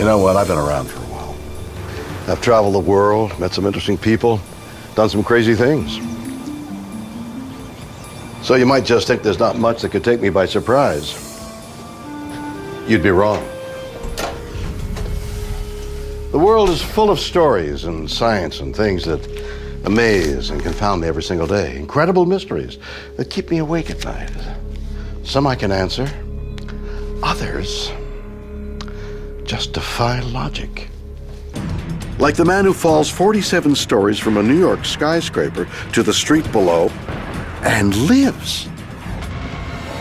You know what? I've been around for a while. I've traveled the world, met some interesting people, done some crazy things. So you might just think there's not much that could take me by surprise. You'd be wrong. The world is full of stories and science and things that amaze and confound me every single day. Incredible mysteries that keep me awake at night. Some I can answer. Others just defy logic. Like the man who falls 47 stories from a New York skyscraper to the street below and lives.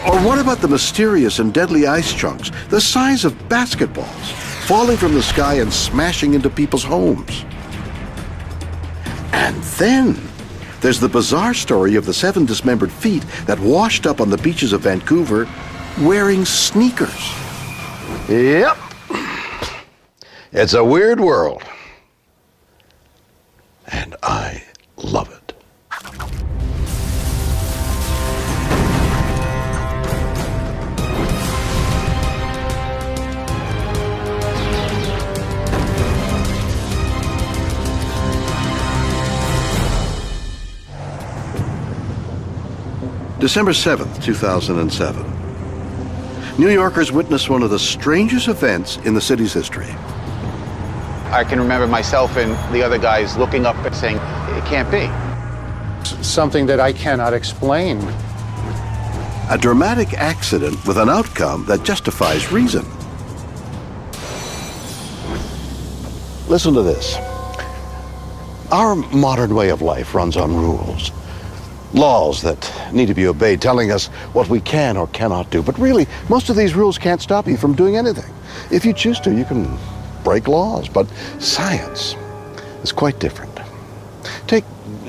Or what about the mysterious and deadly ice chunks, the size of basketballs, falling from the sky and smashing into people's homes? And then there's the bizarre story of the 7 dismembered feet that washed up on the beaches of Vancouver wearing sneakers. Yep. It's a weird world. And I love it. December 7th, 2007. New Yorkers witnessed one of the strangest events in the city's history. I can remember myself and the other guys looking up and saying, it can't be. Something that I cannot explain. A dramatic accident with an outcome that justifies reason. Listen to this. Our modern way of life runs on rules. Laws that need to be obeyed, telling us what we can or cannot do. But really, most of these rules can't stop you from doing anything. If you choose to, you can break laws. But science is quite different. Take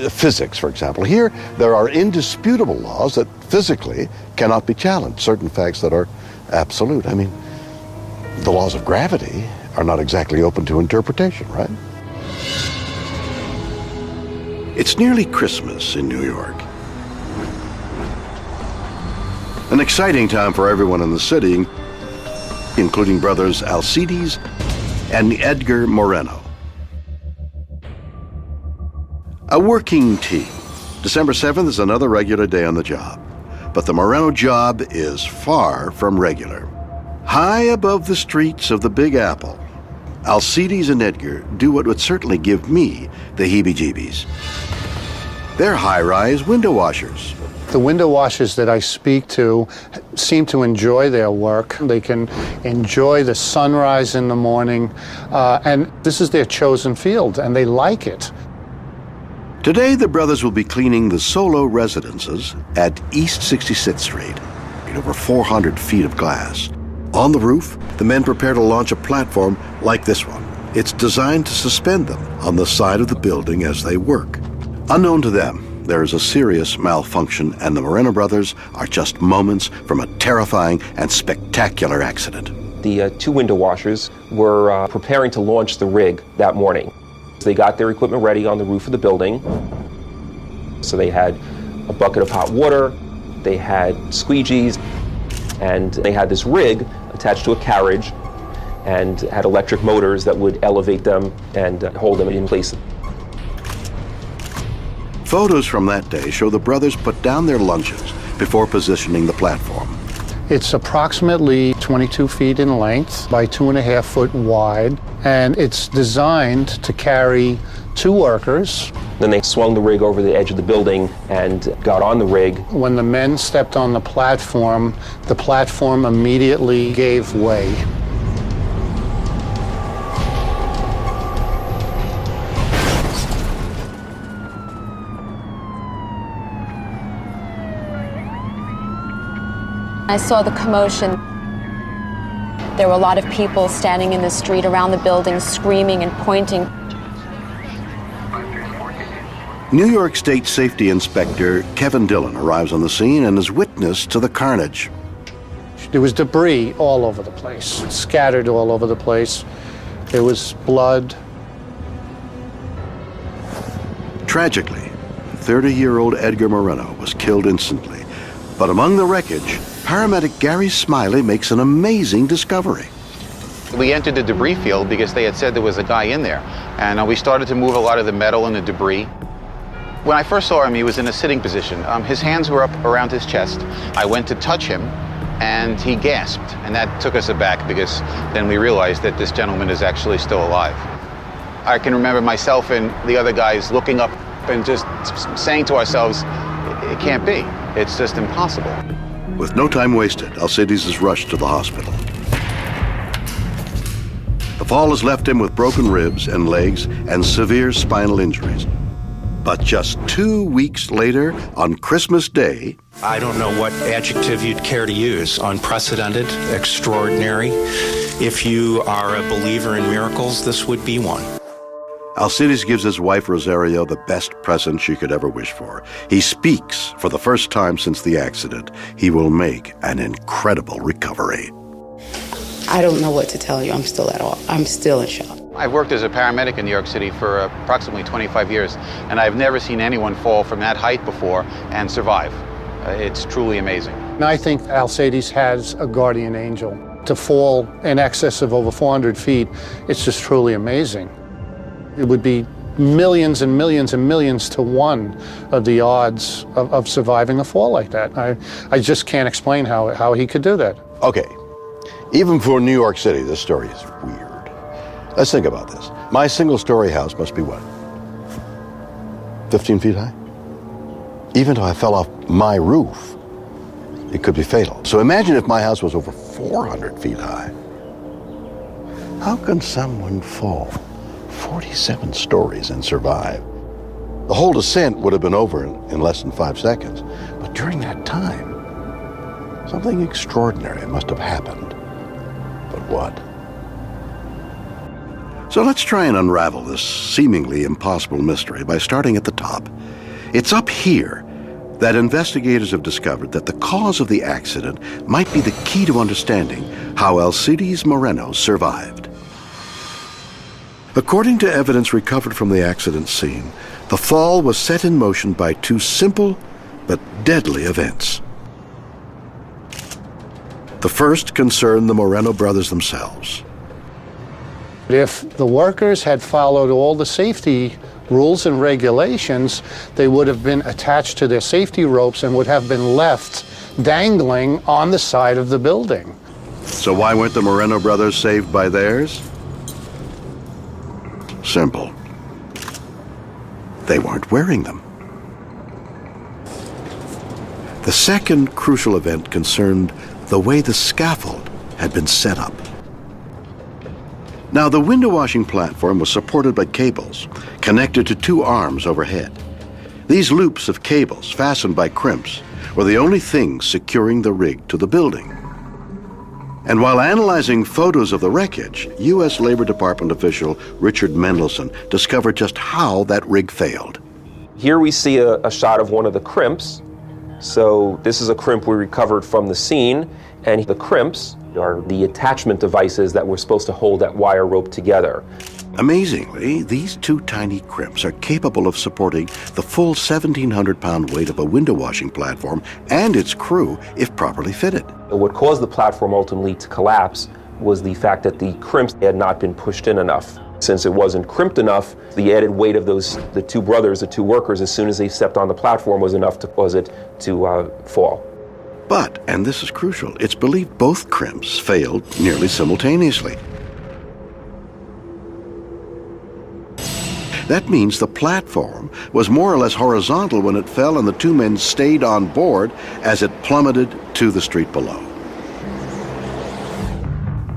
physics, for example. Here, there are indisputable laws that physically cannot be challenged, certain facts that are absolute. I mean, the laws of gravity are not exactly open to interpretation, right? It's nearly Christmas in New York. An exciting time for everyone in the city, including brothers Alcides and Edgar Moreno. A working team. December 7th is another regular day on the job. But the Moreno job is far from regular. High above the streets of the Big Apple, Alcides and Edgar do what would certainly give me the heebie-jeebies. They're high-rise window washers. The window washers that I speak to seem to enjoy their work. They can enjoy the sunrise in the morning, and this is their chosen field, and they like it. Today, the brothers will be cleaning the solo residences at East 66th Street, in over 400 feet of glass. On the roof, the men prepare to launch a platform like this one. It's designed to suspend them on the side of the building as they work. Unknown to them, there is a serious malfunction, and the Moreno brothers are just moments from a terrifying and spectacular accident. The 2 window washers were preparing to launch the rig that morning. They got their equipment ready on the roof of the building. So they had a bucket of hot water, they had squeegees, and they had this rig attached to a carriage and had electric motors that would elevate them and hold them in place. Photos from that day show the brothers put down their lunches before positioning the platform. It's approximately 22 feet in length by 2.5 foot wide, and it's designed to carry 2 workers. Then they swung the rig over the edge of the building and got on the rig. When the men stepped on the platform immediately gave way. I saw the commotion. There were a lot of people standing in the street around the building, screaming and pointing. New York State Safety Inspector Kevin Dillon arrives on the scene and is witness to the carnage. There was debris all over the place, scattered all over the place. There was blood. Tragically, 30-year-old Edgar Moreno was killed instantly. But among the wreckage, paramedic Gary Smiley makes an amazing discovery. We entered the debris field because they had said there was a guy in there. And we started to move a lot of the metal and the debris. When I first saw him, he was in a sitting position. His hands were up around his chest. I went to touch him, and he gasped. And that took us aback because then we realized that this gentleman is actually still alive. I can remember myself and the other guys looking up and just saying to ourselves, it can't be. It's just impossible. With no time wasted, Alcides is rushed to the hospital. The fall has left him with broken ribs and legs and severe spinal injuries. But just 2 weeks later, on Christmas Day... I don't know what adjective you'd care to use. Unprecedented, extraordinary. If you are a believer in miracles, this would be one. Alcides gives his wife Rosario the best present she could ever wish for. He speaks for the first time since the accident. He will make an incredible recovery. I don't know what to tell you. I'm still in shock. I've worked as a paramedic in New York City for approximately 25 years, and I've never seen anyone fall from that height before and survive. It's truly amazing. And I think Alcides has a guardian angel. To fall in excess of over 400 feet, it's just truly amazing. It would be millions and millions and millions to one of the odds of surviving a fall like that. I just can't explain how he could do that. Okay, even for New York City, this story is weird. Let's think about this. My single-story house must be what? 15 feet high? Even if I fell off my roof, it could be fatal. So imagine if my house was over 400 feet high. How can someone fall 47 stories and survive? The whole descent would have been over in less than 5 seconds. But during that time, something extraordinary must have happened. But what? So let's try and unravel this seemingly impossible mystery by starting at the top. It's up here that investigators have discovered that the cause of the accident might be the key to understanding how Alcides Moreno survived. According to evidence recovered from the accident scene, the fall was set in motion by two simple but deadly events. The first concerned the Moreno brothers themselves. If the workers had followed all the safety rules and regulations, they would have been attached to their safety ropes and would have been left dangling on the side of the building. So why weren't the Moreno brothers saved by theirs? Simple. They weren't wearing them. The second crucial event concerned the way the scaffold had been set up. Now, the window washing platform was supported by cables connected to two arms overhead. These loops of cables, fastened by crimps, were the only things securing the rig to the building. And while analyzing photos of the wreckage, U.S. Labor Department official Richard Mendelson discovered just how that rig failed. Here we see a shot of one of the crimps. So this is a crimp we recovered from the scene, and the crimps are the attachment devices that were supposed to hold that wire rope together. Amazingly, these two tiny crimps are capable of supporting the full 1,700-pound weight of a window washing platform and its crew if properly fitted. What caused the platform ultimately to collapse was the fact that the crimps had not been pushed in enough. Since it wasn't crimped enough, the added weight of the two brothers, the two workers, as soon as they stepped on the platform was enough to cause it to fall. But, and this is crucial, it's believed both crimps failed nearly simultaneously. That means the platform was more or less horizontal when it fell, and the two men stayed on board as it plummeted to the street below.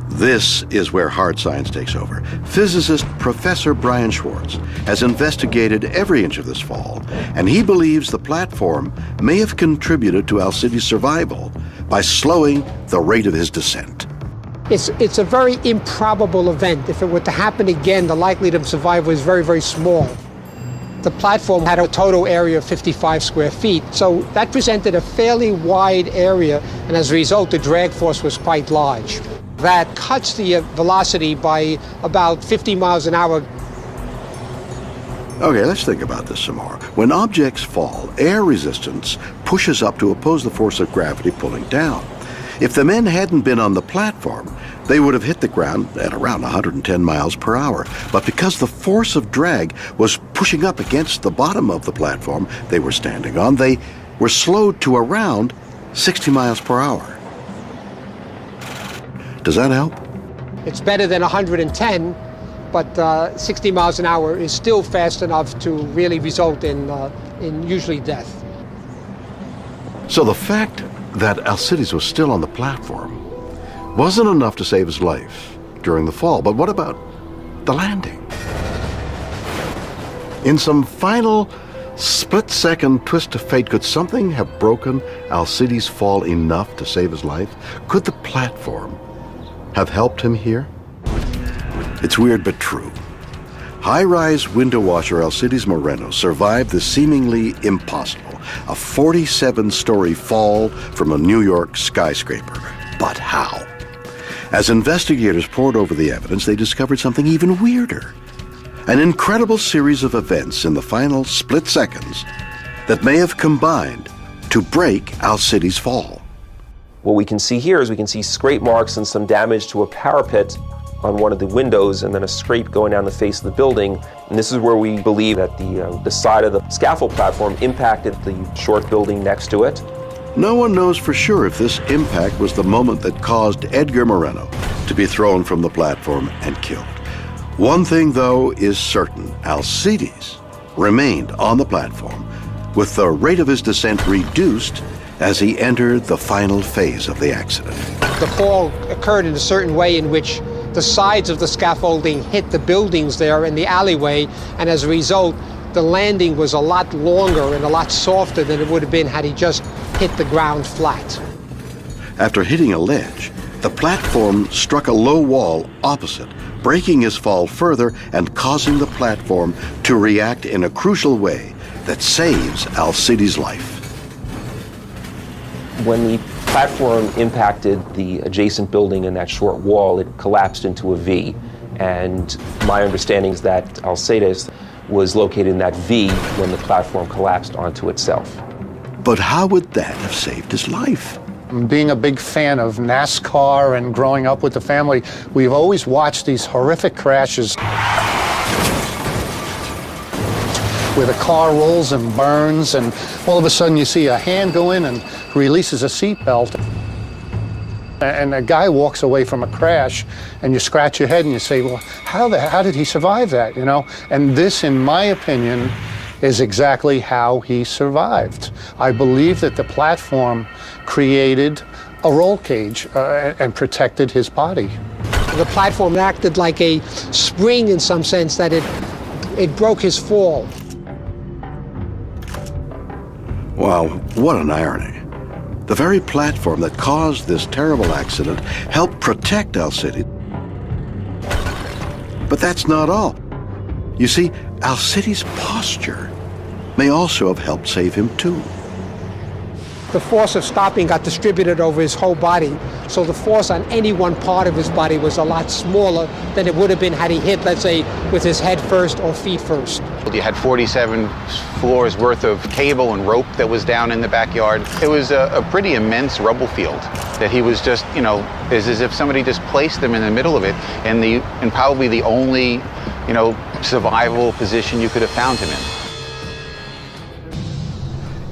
This is where hard science takes over. Physicist Professor Brian Schwartz has investigated every inch of this fall, and he believes the platform may have contributed to Alcides' survival by slowing the rate of his descent. It's a very improbable event. If it were to happen again, the likelihood of survival is very, very small. The platform had a total area of 55 square feet, so that presented a fairly wide area, and as a result, the drag force was quite large. That cuts the velocity by about 50 miles an hour. Okay, let's think about this some more. When objects fall, air resistance pushes up to oppose the force of gravity pulling down. If the men hadn't been on the platform, they would have hit the ground at around 110 miles per hour. But because the force of drag was pushing up against the bottom of the platform they were standing on, they were slowed to around 60 miles per hour. Does that help? It's better than 110, but 60 miles an hour is still fast enough to really result in usually death. So the fact that Alcides was still on the platform wasn't enough to save his life during the fall. But what about the landing? In some final split-second twist of fate, could something have broken Alcides' fall enough to save his life? Could the platform have helped him here? It's weird but true. High-rise window washer Alcides Moreno survived the seemingly impossible, a 47-story fall from a New York skyscraper. But how? As investigators pored over the evidence, they discovered something even weirder. An incredible series of events in the final split seconds that may have combined to break Alcides' fall. What we can see here is we can see scrape marks and some damage to a parapet on one of the windows, and then a scrape going down the face of the building. And this is where we believe that the side of the scaffold platform impacted the short building next to it. No one knows for sure if this impact was the moment that caused Edgar Moreno to be thrown from the platform and killed. One thing, though, is certain. Alcides remained on the platform, with the rate of his descent reduced as he entered the final phase of the accident. The fall occurred in a certain way in which the sides of the scaffolding hit the buildings there in the alleyway, and as a result, the landing was a lot longer and a lot softer than it would have been had he just hit the ground flat. After hitting a ledge, the platform struck a low wall opposite, breaking his fall further and causing the platform to react in a crucial way that saves Alcides' life. When the platform impacted the adjacent building in that short wall, it collapsed into a V. And my understanding is that Alcides was located in that V when the platform collapsed onto itself. But how would that have saved his life? Being a big fan of NASCAR and growing up with the family, we've always watched these horrific crashes where the car rolls and burns, and all of a sudden you see a hand go in and releases a seatbelt, and a guy walks away from a crash, and you scratch your head and you say, well, how did he survive that, you know? And this, in my opinion, is exactly how he survived. I believe that the platform created a roll cage and protected his body. The platform acted like a spring in some sense, that it broke his fall. Wow, what an irony. The very platform that caused this terrible accident helped protect Alcides. But that's not all. You see, Alcides' posture may also have helped save him too. The force of stopping got distributed over his whole body, so the force on any one part of his body was a lot smaller than it would have been had he hit, let's say, with his head first or feet first. You had 47 floors worth of cable and rope that was down in the backyard. It was a pretty immense rubble field that he was just, you know, as if somebody just placed him in the middle of it, and probably the only, you know, survivable position you could have found him in.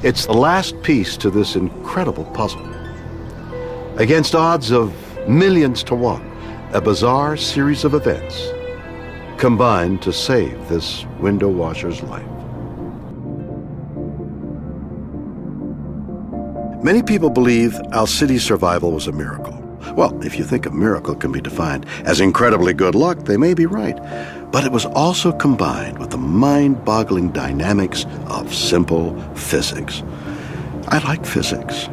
It's the last piece to this incredible puzzle. Against odds of millions to one, a bizarre series of events combined to save this window washer's life. Many people believe Alcides' survival was a miracle. Well, if you think a miracle can be defined as incredibly good luck, they may be right. But it was also combined with the mind-boggling dynamics of simple physics. I like physics.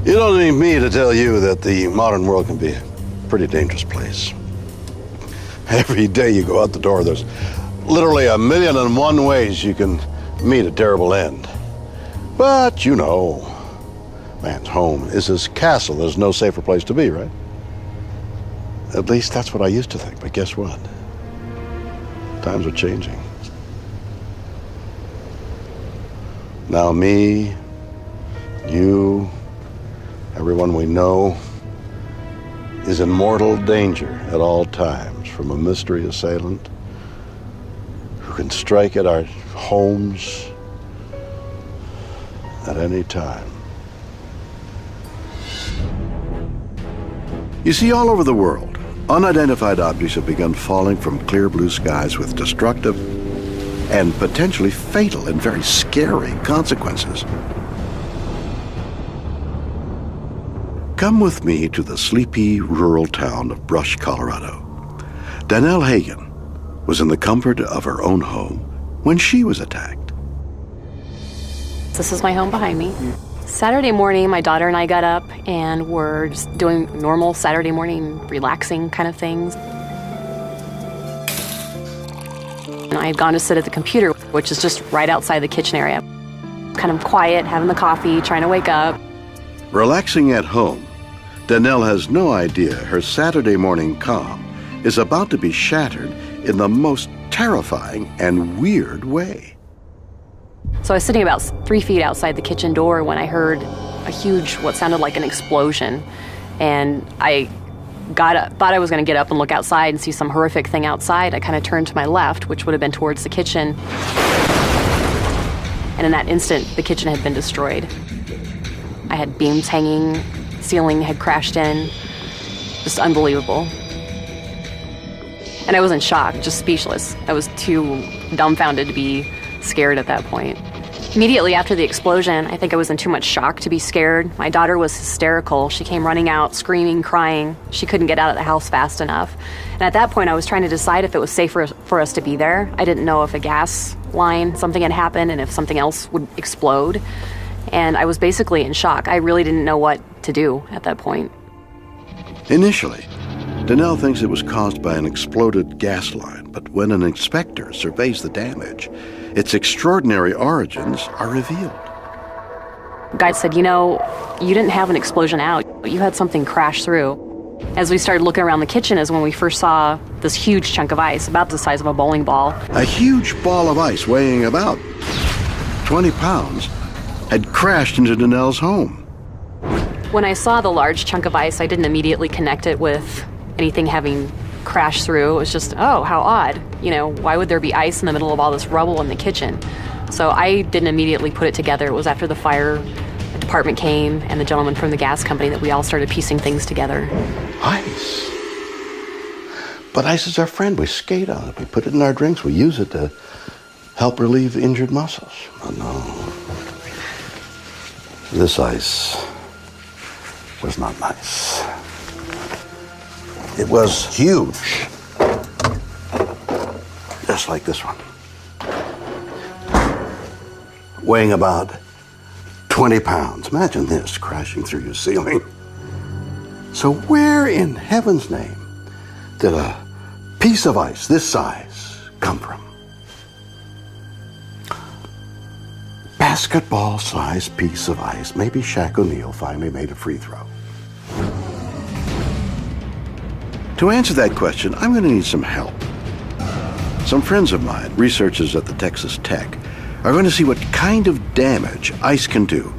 You don't need me to tell you that the modern world can be a pretty dangerous place. Every day you go out the door, there's literally 1,000,001 ways you can meet a terrible end. But you know, man's home is his castle. There's no safer place to be, right? At least that's what I used to think, but guess what? Times are changing. Now me, you, everyone we know is in mortal danger at all times from a mystery assailant who can strike at our homes at any time. You see, all over the world, unidentified objects have begun falling from clear blue skies with destructive and potentially fatal and very scary consequences. Come with me to the sleepy rural town of Brush, Colorado. Danielle Hagen was in the comfort of her own home when she was attacked. This is my home behind me. Saturday morning, my daughter and I got up and were just doing normal Saturday morning relaxing kind of things. And I had gone to sit at the computer, which is just right outside the kitchen area. Kind of quiet, having the coffee, trying to wake up. Relaxing at home, Danielle has no idea her Saturday morning calm is about to be shattered in the most terrifying and weird way. So I was sitting about 3 feet outside the kitchen door when I heard a huge, what sounded like an explosion. And I got up, thought I was going to get up and look outside and see some horrific thing outside. I kind of turned to my left, which would have been towards the kitchen. And in that instant, the kitchen had been destroyed. I had beams hanging, ceiling had crashed in. Just unbelievable. And I was in shock, just speechless. I was too dumbfounded to be scared at that point. Immediately after the explosion, I think I was in too much shock to be scared. My daughter was hysterical. She came running out, screaming, crying. She couldn't get out of the house fast enough. And at that point, I was trying to decide if it was safe for us to be there. I didn't know if a gas line, something had happened, and if something else would explode. And I was basically in shock. I really didn't know what to do at that point. Initially, Danielle thinks it was caused by an exploded gas line, but when an inspector surveys the damage, its extraordinary origins are revealed. Guy said, you know, you didn't have an explosion out. You had something crash through. As we started looking around the kitchen is when we first saw this huge chunk of ice, about the size of a bowling ball. A huge ball of ice weighing about 20 pounds had crashed into Danielle's home. When I saw the large chunk of ice, I didn't immediately connect it with anything having crashed through. It was just, oh, how odd. You know, why would there be ice in the middle of all this rubble in the kitchen? So I didn't immediately put it together. It was after the fire department came and the gentleman from the gas company that we all started piecing things together. Ice? But ice is our friend. We skate on it. We put it in our drinks. We use it to help relieve injured muscles. Oh, no. This ice was not nice. It was huge. Just like this one. Weighing about 20 pounds. Imagine this crashing through your ceiling. So where in heaven's name did a piece of ice this size come from? Basketball-sized piece of ice. Maybe Shaq O'Neal finally made a free throw. To answer that question, I'm going to need some help. Some friends of mine, researchers at the Texas Tech, are going to see what kind of damage ice can do.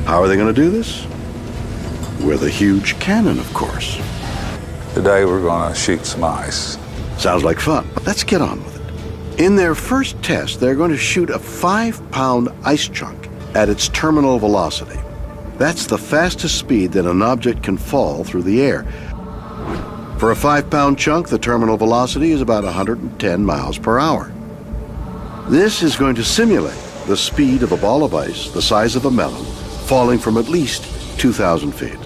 How are they going to do this? With a huge cannon, of course. Today we're going to shoot some ice. Sounds like fun. Let's get on with it. In their first test, they're going to shoot a 5-pound ice chunk at its terminal velocity. That's the fastest speed that an object can fall through the air. For a 5-pound chunk, the terminal velocity is about 110 miles per hour. This is going to simulate the speed of a ball of ice the size of a melon falling from at least 2,000 feet.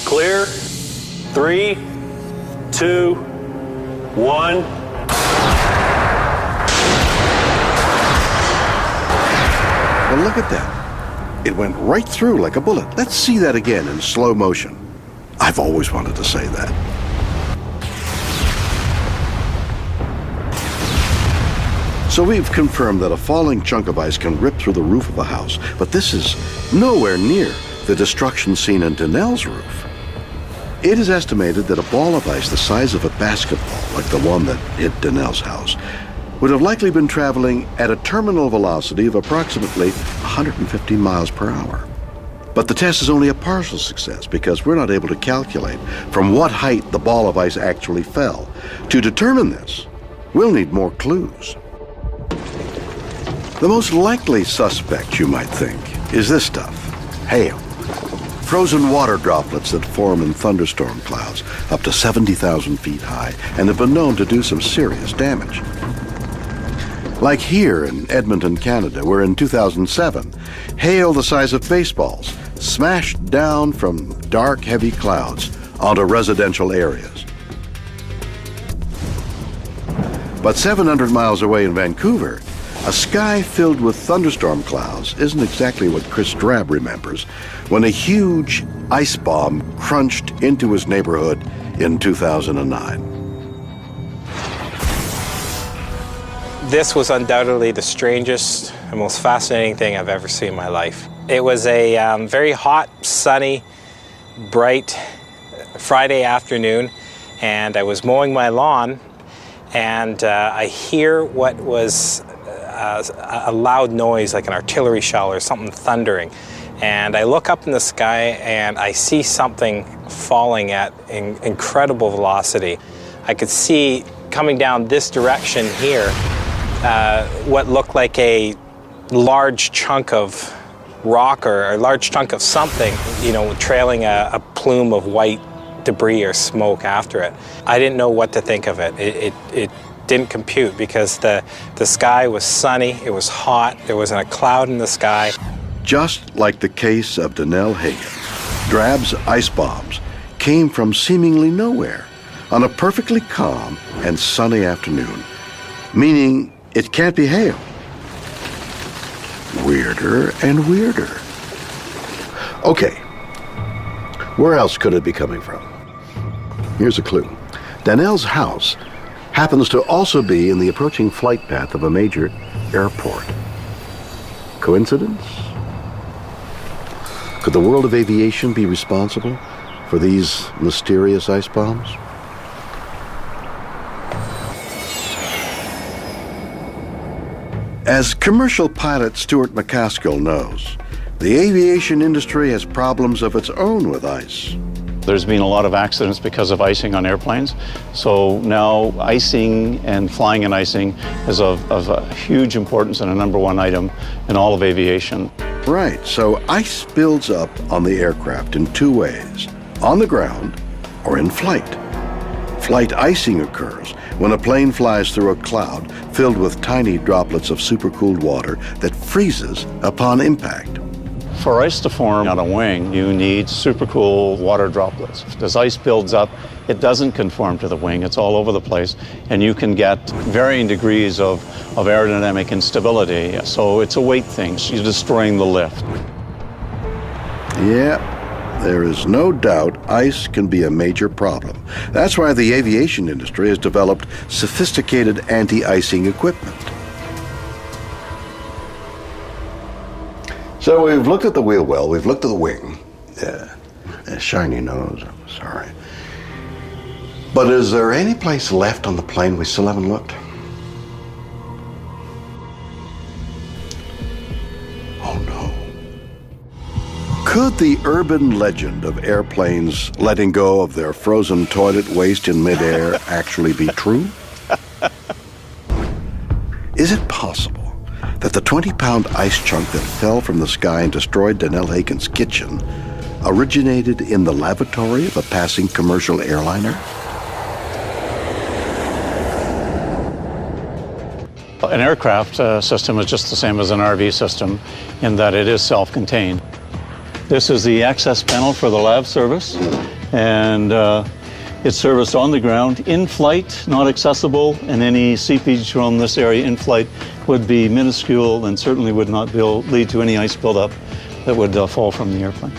Clear. 3, 2, 1. Well, look at that. It went right through like a bullet. Let's see that again in slow motion. I've always wanted to say that. So we've confirmed that a falling chunk of ice can rip through the roof of a house, but this is nowhere near the destruction seen in Donnell's roof. It is estimated that a ball of ice the size of a basketball, like the one that hit Donnell's house, would have likely been traveling at a terminal velocity of approximately 150 miles per hour. But the test is only a partial success because we're not able to calculate from what height the ball of ice actually fell. To determine this, we'll need more clues. The most likely suspect, you might think, is this stuff: hail. Frozen water droplets that form in thunderstorm clouds up to 70,000 feet high and have been known to do some serious damage. Like here in Edmonton, Canada, where in 2007, hail the size of baseballs smashed down from dark, heavy clouds onto residential areas. But 700 miles away in Vancouver, a sky filled with thunderstorm clouds isn't exactly what Chris Drab remembers when a huge ice bomb crunched into his neighborhood in 2009. This was undoubtedly the strangest and most fascinating thing I've ever seen in my life. It was a very hot, sunny, bright Friday afternoon, and I was mowing my lawn, and I hear what was a loud noise, like an artillery shell or something thundering. And I look up in the sky and I see something falling at incredible velocity. I could see coming down this direction here what looked like a large chunk of rock or a large chunk of something, you know, trailing a plume of white debris or smoke after it. I didn't know what to think of it. It didn't compute because the sky was sunny, it was hot, there wasn't a cloud in the sky. Just like the case of Donnell Hagen, Drab's ice bombs came from seemingly nowhere on a perfectly calm and sunny afternoon, meaning it can't be hail. Weirder and weirder. Okay, where else could it be coming from? Here's a clue. Donnell's house happens to also be in the approaching flight path of a major airport. Coincidence? Could the world of aviation be responsible for these mysterious ice bombs? As commercial pilot Stuart McCaskill knows, the aviation industry has problems of its own with ice. There's been a lot of accidents because of icing on airplanes. So now icing and flying in icing is of a huge importance and a #1 item in all of aviation. Right, so ice builds up on the aircraft in two ways: on the ground or in flight. Flight icing occurs when a plane flies through a cloud filled with tiny droplets of supercooled water that freezes upon impact. For ice to form on a wing, you need supercool water droplets. As ice builds up, it doesn't conform to the wing. It's all over the place, and you can get varying degrees of aerodynamic instability. So it's a weight thing. So you're destroying the lift. Yeah, there is no doubt ice can be a major problem. That's why the aviation industry has developed sophisticated anti-icing equipment. So we've looked at the wheel well, we've looked at the wing. Yeah, a shiny nose, I'm sorry. But is there any place left on the plane we still haven't looked? Oh no. Could the urban legend of airplanes letting go of their frozen toilet waste in midair actually be true? Is it possible that the 20-pound ice chunk that fell from the sky and destroyed Donnell Hagen's kitchen originated in the lavatory of a passing commercial airliner? An aircraft system is just the same as an RV system in that it is self-contained. This is the access panel for the lav service, and it's serviced on the ground, in flight, not accessible, and any seepage from this area in flight would be minuscule and certainly would not lead to any ice buildup that would fall from the airplane.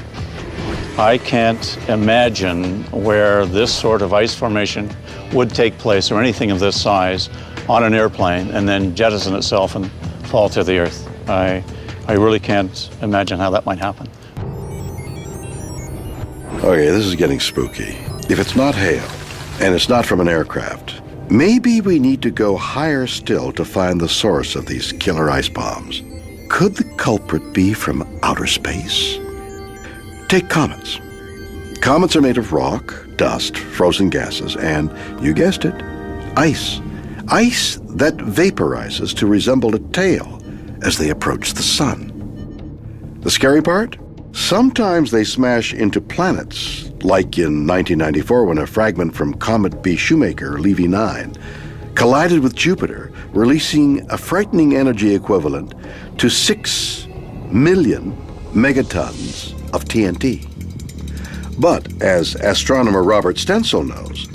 I can't imagine where this sort of ice formation would take place or anything of this size on an airplane and then jettison itself and fall to the earth. I really can't imagine how that might happen. Okay, this is getting spooky. If it's not hail, and it's not from an aircraft, maybe we need to go higher still to find the source of these killer ice bombs. Could the culprit be from outer space? Take comets. Comets are made of rock, dust, frozen gases, and, you guessed it, ice. Ice that vaporizes to resemble a tail as they approach the sun. The scary part? Sometimes they smash into planets, like in 1994 when a fragment from Comet B. Shoemaker, Levy 9, collided with Jupiter, releasing a frightening energy equivalent to 6 million megatons of TNT. But, as astronomer Robert Stenzel knows,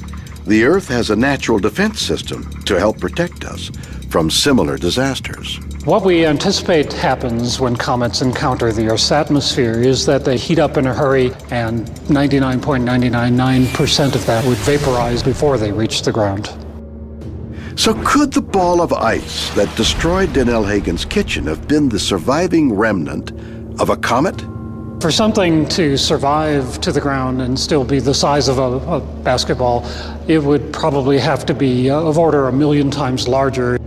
the Earth has a natural defense system to help protect us from similar disasters. What we anticipate happens when comets encounter the Earth's atmosphere is that they heat up in a hurry, and 99.999% of that would vaporize before they reach the ground. So could the ball of ice that destroyed Denell Hagen's kitchen have been the surviving remnant of a comet? For something to survive to the ground and still be the size of a basketball, it would probably have to be of order 1,000,000 times larger.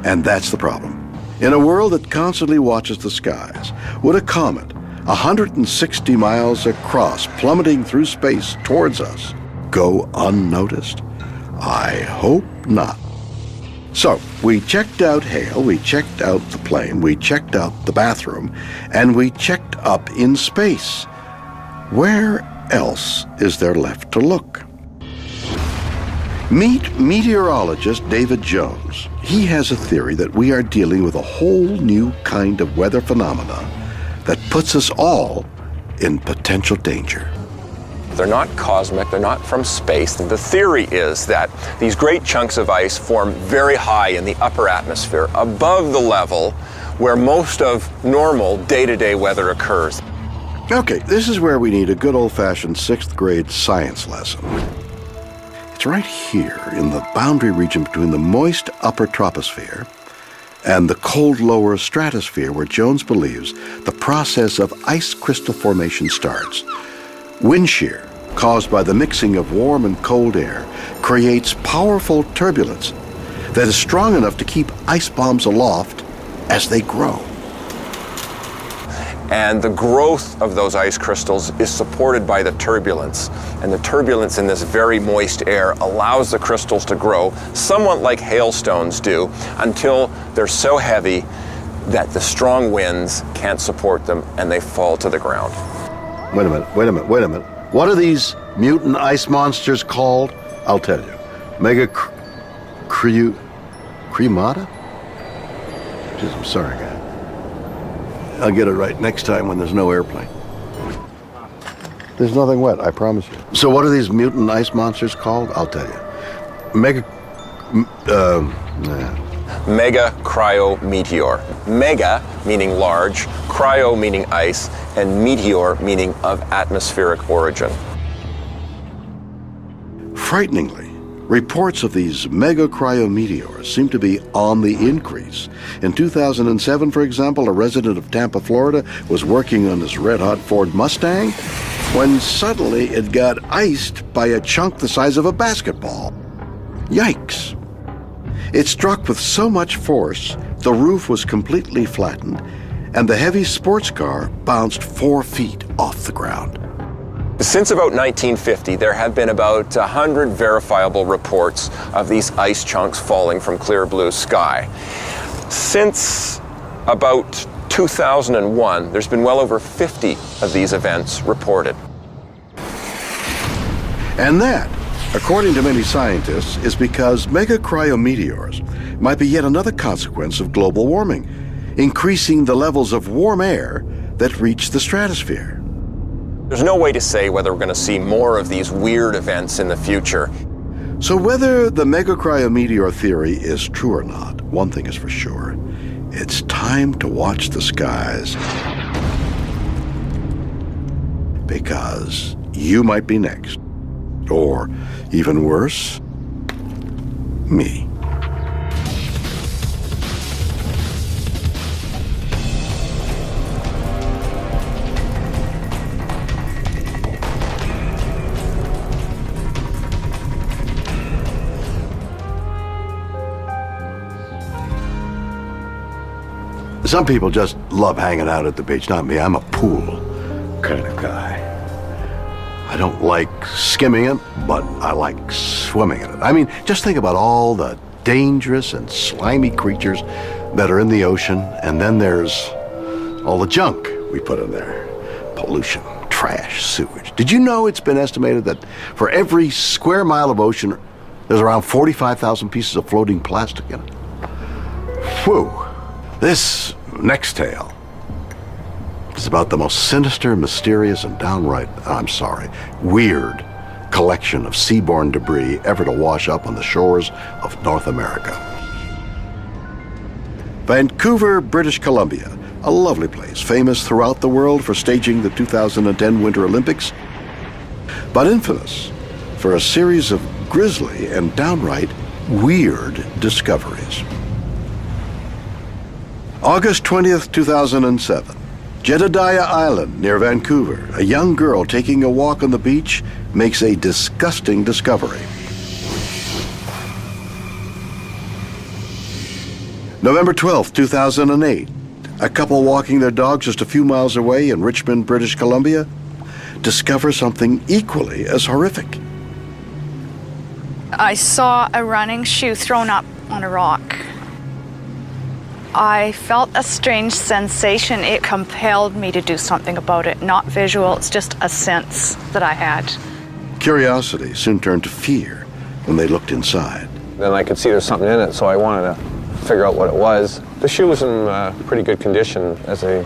And that's the problem. In a world that constantly watches the skies, would a comet 160 miles across, plummeting through space towards us, go unnoticed? I hope not. So, we checked out hail, we checked out the plane, we checked out the bathroom, and we checked up in space. Where else is there left to look? Meet meteorologist David Jones. He has a theory that we are dealing with a whole new kind of weather phenomena that puts us all in potential danger. They're not cosmic, they're not from space. The theory is that these great chunks of ice form very high in the upper atmosphere, above the level where most of normal day-to-day weather occurs. Okay, this is where we need a good old-fashioned 6th grade science lesson. It's right here in the boundary region between the moist upper troposphere and the cold lower stratosphere where Jones believes the process of ice crystal formation starts. Wind shear, caused by the mixing of warm and cold air, creates powerful turbulence that is strong enough to keep ice bombs aloft as they grow. And the growth of those ice crystals is supported by the turbulence. And the turbulence in this very moist air allows the crystals to grow, somewhat like hailstones do, until they're so heavy that the strong winds can't support them and they fall to the ground. Wait a minute. What are these mutant ice monsters called? I'll tell you. Cremata? I'm sorry, guys. I'll get it right next time when there's no airplane. There's nothing wet, I promise you. So what are these mutant ice monsters called? I'll tell you. Mega cryometeor. Mega meaning large, cryo meaning ice, and meteor meaning of atmospheric origin. Frighteningly, reports of these mega cryometeors seem to be on the increase. In 2007, for example, a resident of Tampa, Florida, was working on his red-hot Ford Mustang when suddenly it got iced by a chunk the size of a basketball. Yikes. It struck with so much force, the roof was completely flattened, and the heavy sports car bounced 4 feet off the ground. Since about 1950, there have been about 100 verifiable reports of these ice chunks falling from clear blue sky. Since about 2001, there's been well over 50 of these events reported. And that, according to many scientists, is because mega cryometeors might be yet another consequence of global warming, increasing the levels of warm air that reach the stratosphere. There's no way to say whether we're going to see more of these weird events in the future. So whether the megacriometeor theory is true or not, one thing is for sure. It's time to watch the skies. Because you might be next. Or, even worse, me. Some people just love hanging out at the beach, not me. I'm a pool kind of guy. I don't like skimming it, but I like swimming in it. I mean, just think about all the dangerous and slimy creatures that are in the ocean, and then there's all the junk we put in there. Pollution, trash, sewage. Did you know it's been estimated that for every square mile of ocean, there's around 45,000 pieces of floating plastic in it? Whew. This next tale is about the most sinister, mysterious, and downright, weird collection of seaborne debris ever to wash up on the shores of North America. Vancouver, British Columbia, a lovely place, famous throughout the world for staging the 2010 Winter Olympics, but infamous for a series of grisly and downright weird discoveries. August 20th, 2007. Jedediah Island near Vancouver. A young girl taking a walk on the beach makes a disgusting discovery. November 12th, 2008. A couple walking their dogs just a few miles away in Richmond, British Columbia, discover something equally as horrific. I saw a running shoe thrown up on a rock. I felt a strange sensation. It compelled me to do something about it. Not visual, it's just a sense that I had. Curiosity soon turned to fear when they looked inside. Then I could see there's something in it, so I wanted to figure out what it was. The shoe was in pretty good condition. As I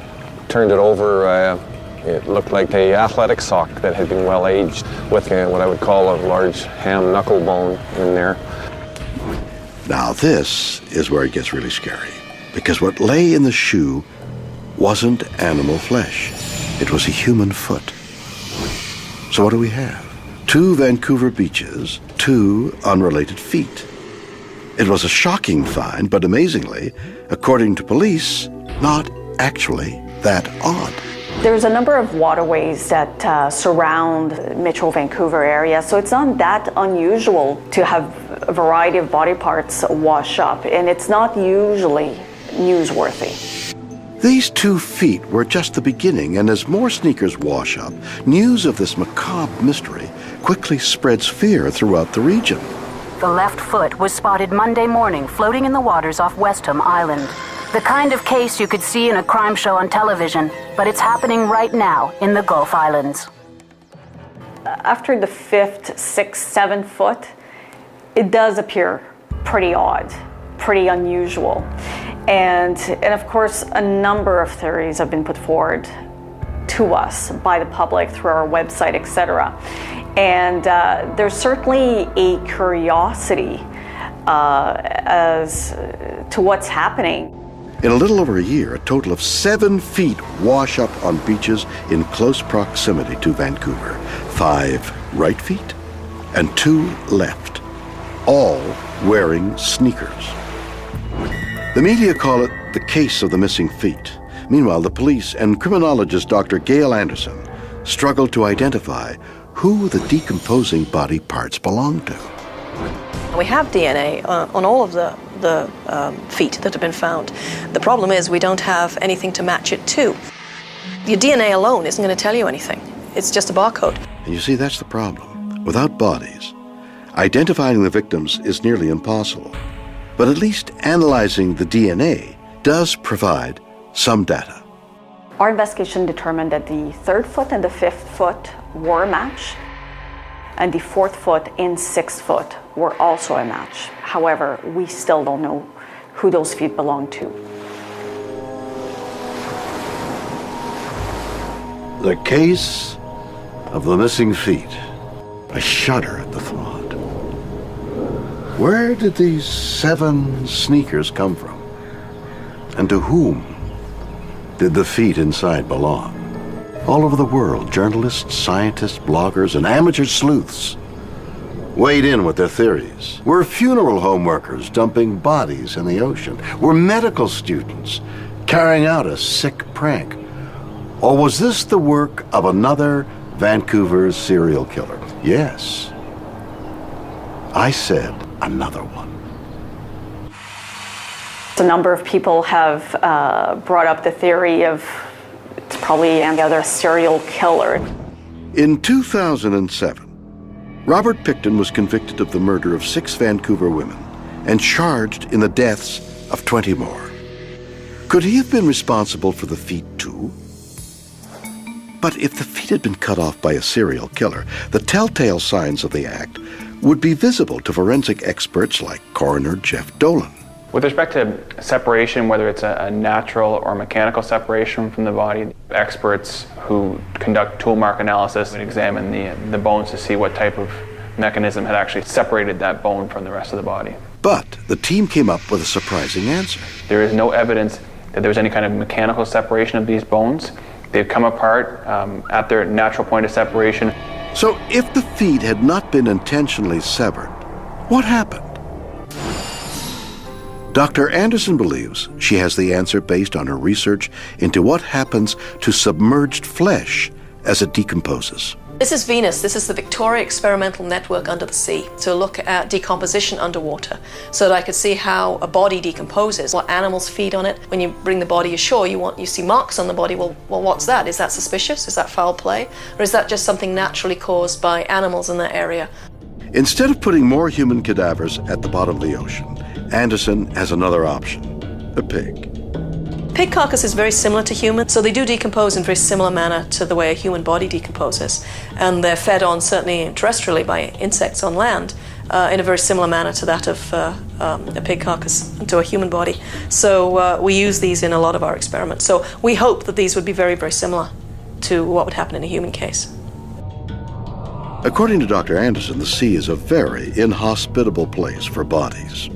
turned it over, it looked like an athletic sock that had been well aged with what I would call a large ham knuckle bone in there. Now this is where it gets really scary, because what lay in the shoe wasn't animal flesh. It was a human foot. So what do we have? 2 Vancouver beaches, 2 unrelated feet. It was a shocking find, but amazingly, according to police, not actually that odd. There's a number of waterways that surround Metro Vancouver area, so it's not that unusual to have a variety of body parts wash up, and it's not usually newsworthy. These 2 feet were just the beginning, and as more sneakers wash up, news of this macabre mystery quickly spreads fear throughout the region. The left foot was spotted Monday morning floating in the waters off Westham Island. The kind of case you could see in a crime show on television, but it's happening right now in the Gulf Islands. After the 5th, 6th, 7th foot, it does appear pretty odd, pretty unusual. And of course, a number of theories have been put forward to us by the public through our website, etc. And there's certainly a curiosity as to what's happening. In a little over a year, a total of 7 feet wash up on beaches in close proximity to Vancouver. 5 right feet and 2 left, all wearing sneakers. The media call it the case of the missing feet. Meanwhile, the police and criminologist Dr. Gail Anderson struggle to identify who the decomposing body parts belong to. We have DNA on all of the feet that have been found. The problem is we don't have anything to match it to. Your DNA alone isn't going to tell you anything. It's just a barcode. And you see, that's the problem. Without bodies, identifying the victims is nearly impossible. But at least analyzing the DNA does provide some data. Our investigation determined that the 3rd foot and the 5th foot were a match, and the 4th foot and 6th foot were also a match. However, we still don't know who those feet belong to. The case of the missing feet. I shudder at the thought. Where did these 7 sneakers come from? And to whom did the feet inside belong? All over the world, journalists, scientists, bloggers, and amateur sleuths weighed in with their theories. Were funeral home workers dumping bodies in the ocean? Were medical students carrying out a sick prank? Or was this the work of another Vancouver serial killer? Yes. I said another one. A number of people have brought up the theory of it's probably another serial killer. In 2007, Robert Picton was convicted of the murder of 6 Vancouver women and charged in the deaths of 20 more. Could he have been responsible for the feet too? But if the feet had been cut off by a serial killer, the telltale signs of the act would be visible to forensic experts like coroner Jeff Dolan. With respect to separation, whether it's a natural or mechanical separation from the body, experts who conduct tool mark analysis would examine the bones to see what type of mechanism had actually separated that bone from the rest of the body. But the team came up with a surprising answer. There is no evidence that there was any kind of mechanical separation of these bones. They've come apart at their natural point of separation. So if the feet had not been intentionally severed, what happened? Dr. Anderson believes she has the answer based on her research into what happens to submerged flesh as it decomposes. This is Venus. This is the Victoria Experimental Network under the sea to look at decomposition underwater so that I could see how a body decomposes, what animals feed on it. When you bring the body ashore, you see marks on the body. Well, what's that? Is that suspicious? Is that foul play? Or is that just something naturally caused by animals in that area? Instead of putting more human cadavers at the bottom of the ocean, Anderson has another option, a pig. Pig carcass is very similar to human, so they do decompose in a very similar manner to the way a human body decomposes. And they're fed on, certainly terrestrially, by insects on land in a very similar manner to that of a pig carcass, to a human body. So we use these in a lot of our experiments. So we hope that these would be very, very similar to what would happen in a human case. According to Dr. Anderson, the sea is a very inhospitable place for bodies.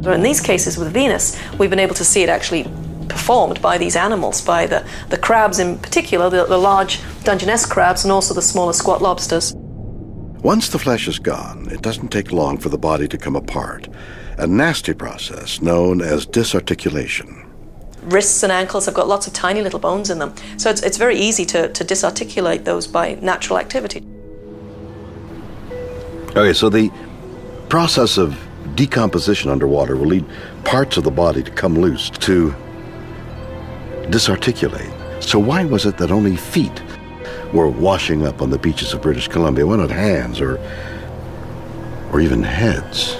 In these cases with Venus, we've been able to see it actually performed by these animals, by the crabs in particular, the large Dungeness crabs and also the smaller squat lobsters. Once the flesh is gone, it doesn't take long for the body to come apart, a nasty process known as disarticulation. Wrists and ankles have got lots of tiny little bones in them, so it's very easy to disarticulate those by natural activity. Okay, so the process of decomposition underwater will lead parts of the body to come loose, to disarticulate. So why was it that only feet were washing up on the beaches of British Columbia? Why not hands or even heads?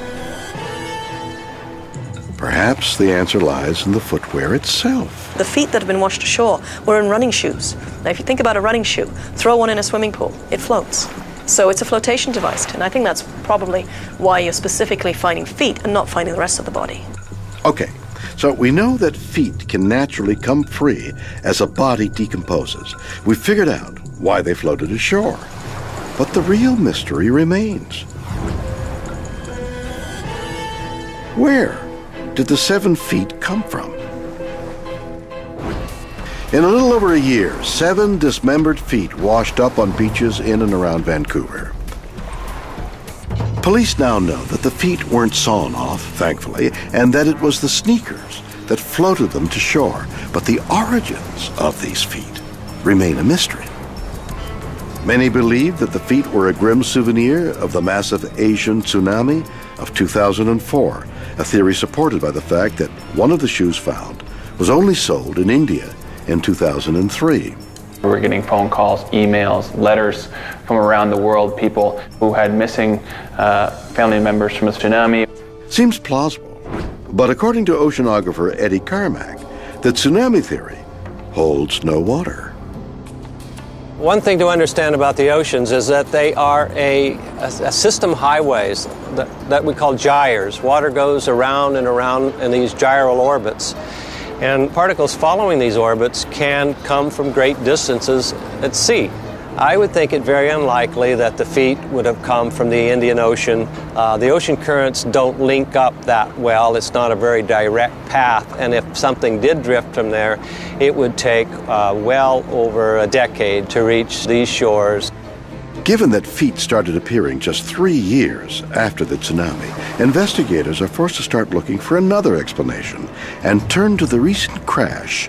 Perhaps the answer lies in the footwear itself. The feet that have been washed ashore were in running shoes. Now, if you think about a running shoe, throw one in a swimming pool, it floats. So it's a flotation device, and I think that's probably why you're specifically finding feet and not finding the rest of the body. Okay, so we know that feet can naturally come free as a body decomposes. We've figured out why they floated ashore. But the real mystery remains. Where did the 7 feet come from? In a little over a year, 7 dismembered feet washed up on beaches in and around Vancouver. Police now know that the feet weren't sawn off, thankfully, and that it was the sneakers that floated them to shore. But the origins of these feet remain a mystery. Many believe that the feet were a grim souvenir of the massive Asian tsunami of 2004, a theory supported by the fact that one of the shoes found was only sold in India in 2003. We were getting phone calls, emails, letters from around the world, people who had missing family members from the tsunami. Seems plausible, but according to oceanographer Eddie Carmack, the tsunami theory holds no water. One thing to understand about the oceans is that they are a system highways that we call gyres. Water goes around and around in these gyral orbits. And particles following these orbits can come from great distances at sea. I would think it very unlikely that the feet would have come from the Indian Ocean. The ocean currents don't link up that well. It's not a very direct path. And if something did drift from there, it would take well over a decade to reach these shores. Given that feet started appearing just 3 years after the tsunami, investigators are forced to start looking for another explanation and turn to the recent crash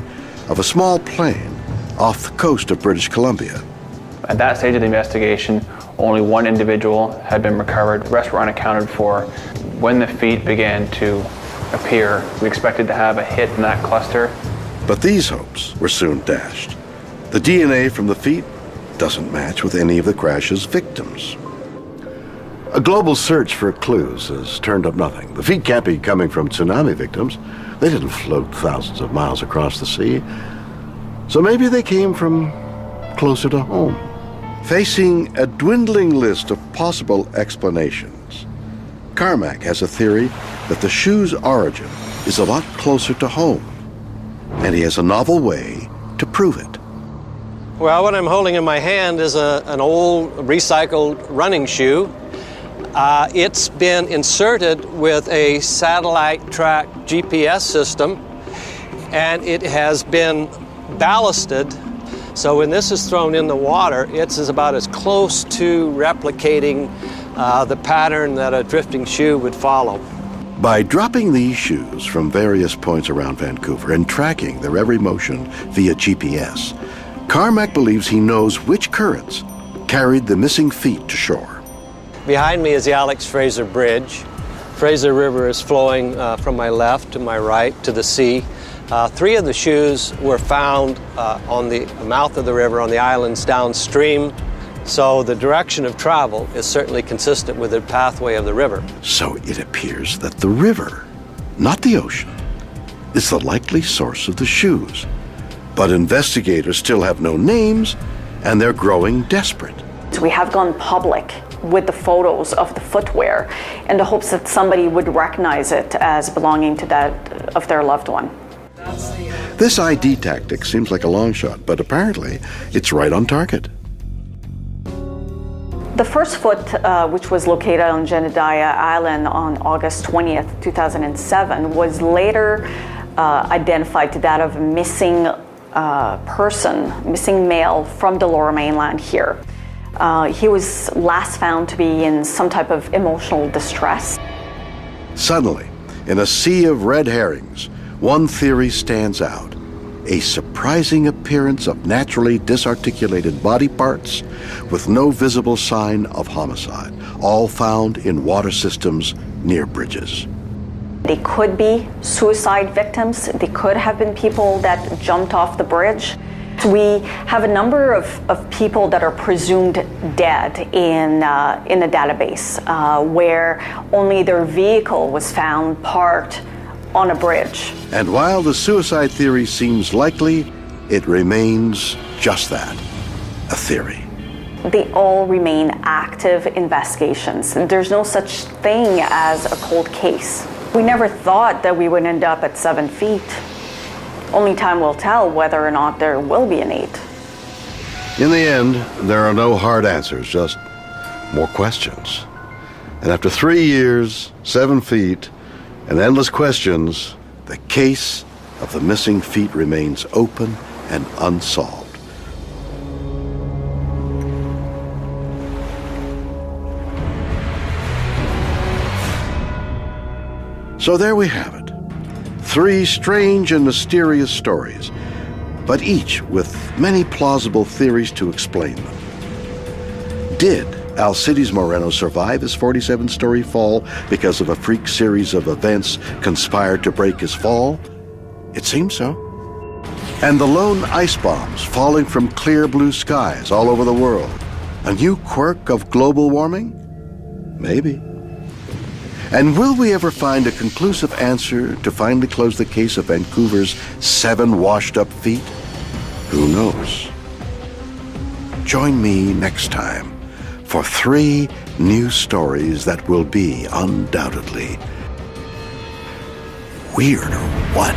of a small plane off the coast of British Columbia. At that stage of the investigation, only one individual had been recovered. The rest were unaccounted for. When the feet began to appear, we expected to have a hit in that cluster. But these hopes were soon dashed. The DNA from the feet doesn't match with any of the crash's victims. A global search for clues has turned up nothing. The feet can't be coming from tsunami victims. They didn't float thousands of miles across the sea. So maybe they came from closer to home. Facing a dwindling list of possible explanations, Carmack has a theory that the shoe's origin is a lot closer to home, and he has a novel way to prove it. Well, what I'm holding in my hand is an old recycled running shoe. It's been inserted with a satellite track GPS system, and it has been ballasted. So when this is thrown in the water, it's about as close to replicating the pattern that a drifting shoe would follow. By dropping these shoes from various points around Vancouver and tracking their every motion via GPS, Carmack believes he knows which currents carried the missing feet to shore. Behind me is the Alex Fraser Bridge. Fraser River is flowing from my left to my right to the sea. 3 of the shoes were found on the mouth of the river on the islands downstream. So the direction of travel is certainly consistent with the pathway of the river. So it appears that the river, not the ocean, is the likely source of the shoes. But investigators still have no names, and they're growing desperate. We have gone public with the photos of the footwear in the hopes that somebody would recognize it as belonging to that of their loved one. This ID tactic seems like a long shot, but apparently it's right on target. The first foot, which was located on Jedediah Island on August 20th, 2007, was later identified to that of a missing missing male from the Lower Mainland here. He was last found to be in some type of emotional distress. Suddenly, in a sea of red herrings, one theory stands out: a surprising appearance of naturally disarticulated body parts with no visible sign of homicide, all found in water systems near bridges. They could be suicide victims. They could have been people that jumped off the bridge. We have a number of people that are presumed dead in the database, where only their vehicle was found parked on a bridge. And while the suicide theory seems likely, it remains just that, a theory. They all remain active investigations. There's no such thing as a cold case. We never thought that we would end up at 7 feet. Only time will tell whether or not there will be an 8. In the end, there are no hard answers, just more questions. And after 3 years, 7 feet, and endless questions, the case of the missing feet remains open and unsolved. So there we have it. 3 strange and mysterious stories, but each with many plausible theories to explain them. Did Alcides Moreno survive his 47-story fall because of a freak series of events conspired to break his fall? It seems so. And the lone ice bombs falling from clear blue skies all over the world, a new quirk of global warming? Maybe. And will we ever find a conclusive answer to finally close the case of Vancouver's 7 washed-up feet? Who knows? Join me next time for 3 new stories that will be undoubtedly weird or what?